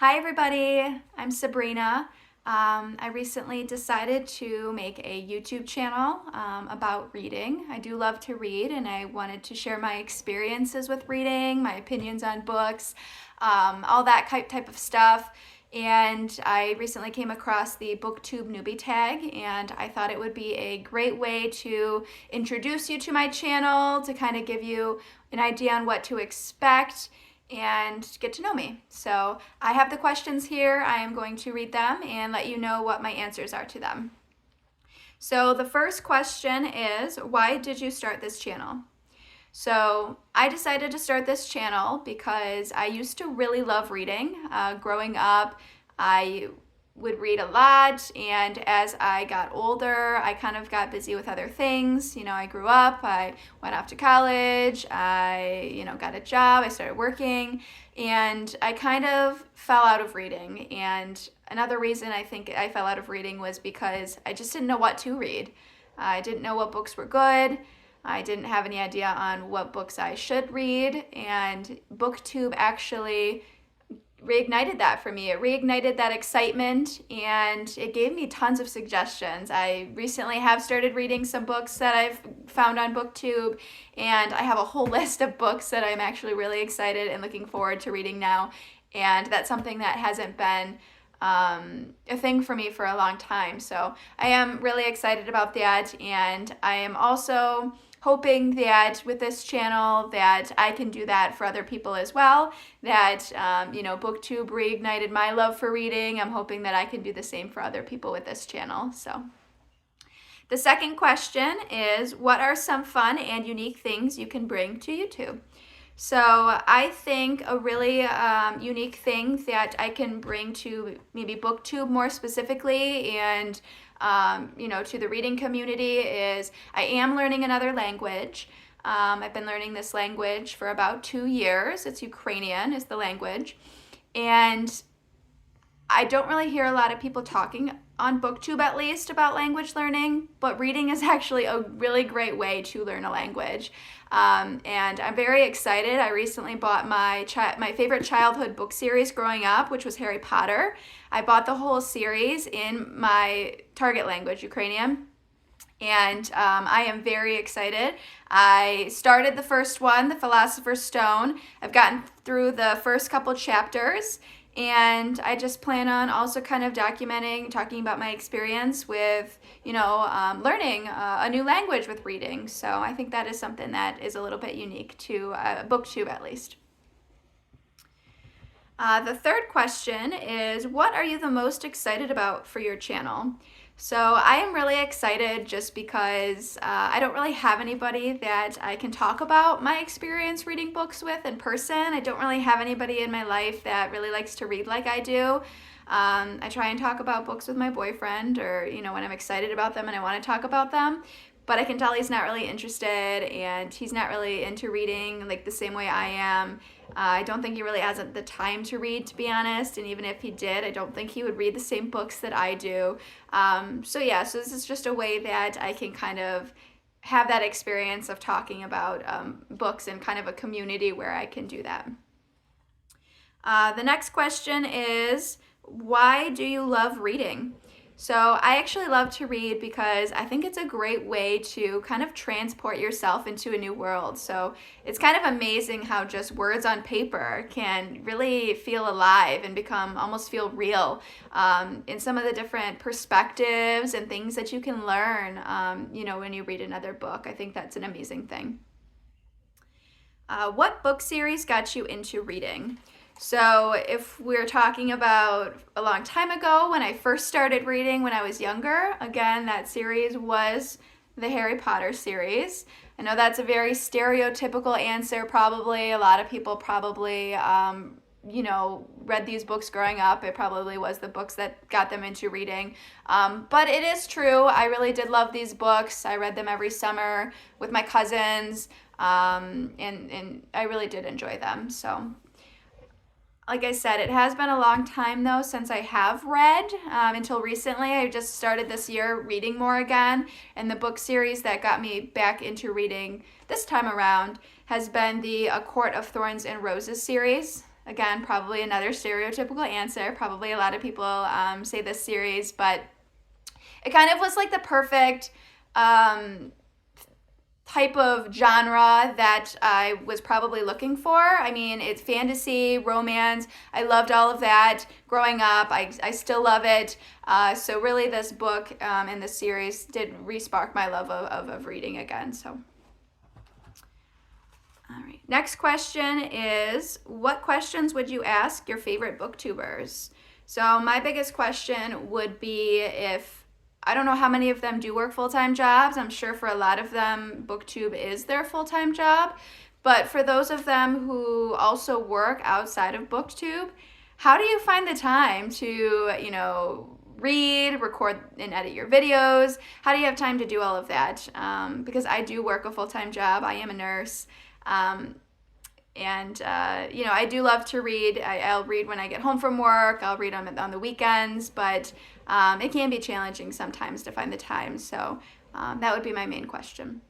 Hi everybody, I'm Sabrina. I recently decided to make a YouTube channel about reading. I do love to read and I wanted to share my experiences with reading, my opinions on books, all that type of stuff. And I recently came across the BookTube Newbie Tag, and I thought it would be a great way to introduce you to my channel, to kind of give you an idea on what to expect and get to know me. So I have the questions here. I am going to read them and let you know what my answers are to them. So the first question is, why did you start this channel? So I decided to start this channel because I used to really love reading. Growing up, I would read a lot, and as I got older, I kind of got busy with other things. I grew up, I went off to college, I got a job, I started working, and I kind of fell out of reading. And another reason I think I fell out of reading was because I just didn't know what to read. I didn't know what books were good. I didn't have any idea on what books I should read, and BookTube actually reignited that for me. It reignited that excitement, and it gave me tons of suggestions. I recently have started reading some books that I've found on BookTube, and I have a whole list of books that I'm actually really excited and looking forward to reading now, and that's something that hasn't been a thing for me for a long time. So I am really excited about that, and I am also hoping that with this channel that I can do that for other people as well, that BookTube reignited my love for reading. I'm hoping that I can do the same for other people with this channel. So the second question is, what are some fun and unique things you can bring to YouTube? So I think a really unique thing that I can bring to maybe BookTube more specifically, and to the reading community, is I am learning another language. I've been learning this language for about 2 years. It's Ukrainian is the language. And I don't really hear a lot of people talking on BookTube, at least, about language learning, but reading is actually a really great way to learn a language. And I'm very excited. I recently bought my favorite childhood book series growing up, which was Harry Potter. I bought the whole series in my target language, Ukrainian. And I am very excited. I started the first one, The Philosopher's Stone. I've gotten through the first couple chapters, and I just plan on also kind of talking about my experience with, learning a new language with reading. So I think that is something that is a little bit unique to BookTube, at least. The third question is, what are you the most excited about for your channel? So I am really excited just because I don't really have anybody that I can talk about my experience reading books with in person. I don't really have anybody in my life that really likes to read like I do. I try and talk about books with my boyfriend, or when I'm excited about them and I want to talk about them, but I can tell he's not really interested, and he's not really into reading like the same way I am. I don't think he really has the time to read, to be honest, and even if he did, I don't think he would read the same books that I do. So this is just a way that I can kind of have that experience of talking about books in kind of a community where I can do that. The next question is, why do you love reading? So I actually love to read because I think it's a great way to kind of transport yourself into a new world. So it's kind of amazing how just words on paper can really feel alive and almost feel real in some of the different perspectives and things that you can learn, when you read another book. I think that's an amazing thing. What book series got you into reading? So if we're talking about a long time ago, when I first started reading when I was younger, again, that series was the Harry Potter series. I know that's a very stereotypical answer, probably. A lot of people probably, read these books growing up. It probably was the books that got them into reading. But it is true. I really did love these books. I read them every summer with my cousins, and I really did enjoy them. So, like I said, it has been a long time, though, since I have read. Until recently, I just started this year reading more again. And the book series that got me back into reading this time around has been the A Court of Thorns and Roses series. Again, probably another stereotypical answer. Probably a lot of people say this series, but it kind of was like the perfect type of genre that I was probably looking for. I mean, it's fantasy, romance. I loved all of that growing up. I still love it. So really this book and this series did re-spark my love of reading again. So. All right. Next question is, what questions would you ask your favorite booktubers? So my biggest question would be if, I don't know how many of them do work full-time jobs. I'm sure for a lot of them, BookTube is their full-time job. But for those of them who also work outside of BookTube, how do you find the time to, read, record, and edit your videos? How do you have time to do all of that? Because I do work a full-time job. I am a nurse. I do love to read. I'll read when I get home from work. I'll read on the weekends, but it can be challenging sometimes to find the time. So that would be my main question.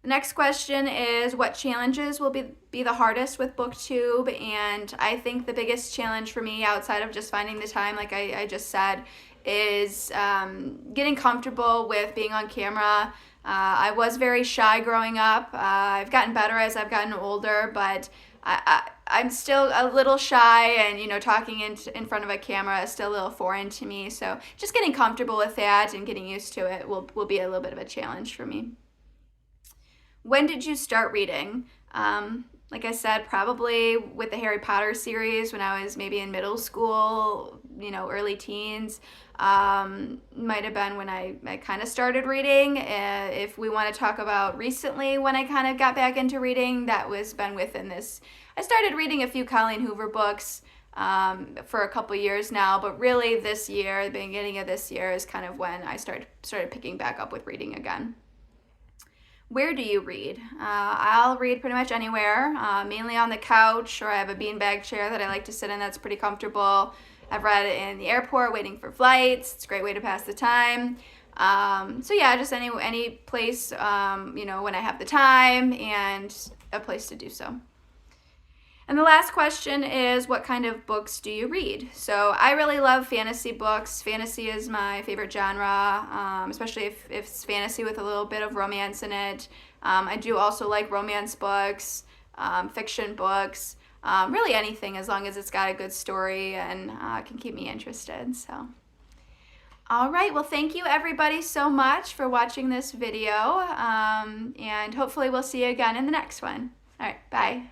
The next question is, what challenges will be the hardest with BookTube? And I think the biggest challenge for me, outside of just finding the time, like I just said, is getting comfortable with being on camera. I was very shy growing up. I've gotten better as I've gotten older, but I'm still a little shy, and talking in front of a camera is still a little foreign to me. So just getting comfortable with that and getting used to it will be a little bit of a challenge for me. When did you start reading? Like I said, probably with the Harry Potter series when I was maybe in middle school, early teens. Might have been when I kind of started reading. If we want to talk about recently when I kind of got back into reading, that was been within this. I started reading a few Colleen Hoover books for a couple years now, but really this year, the beginning of this year, is kind of when I started picking back up with reading again. Where do you read? I'll read pretty much anywhere, mainly on the couch, or I have a beanbag chair that I like to sit in that's pretty comfortable. I've read it in the airport waiting for flights. It's a great way to pass the time. Just any place, when I have the time and a place to do so. And the last question is, what kind of books do you read? So I really love fantasy books. Fantasy is my favorite genre, especially if it's fantasy with a little bit of romance in it. I do also like romance books, fiction books, really anything as long as it's got a good story and can keep me interested. So, all right, well, thank you everybody so much for watching this video, and hopefully we'll see you again in the next one. All right, bye.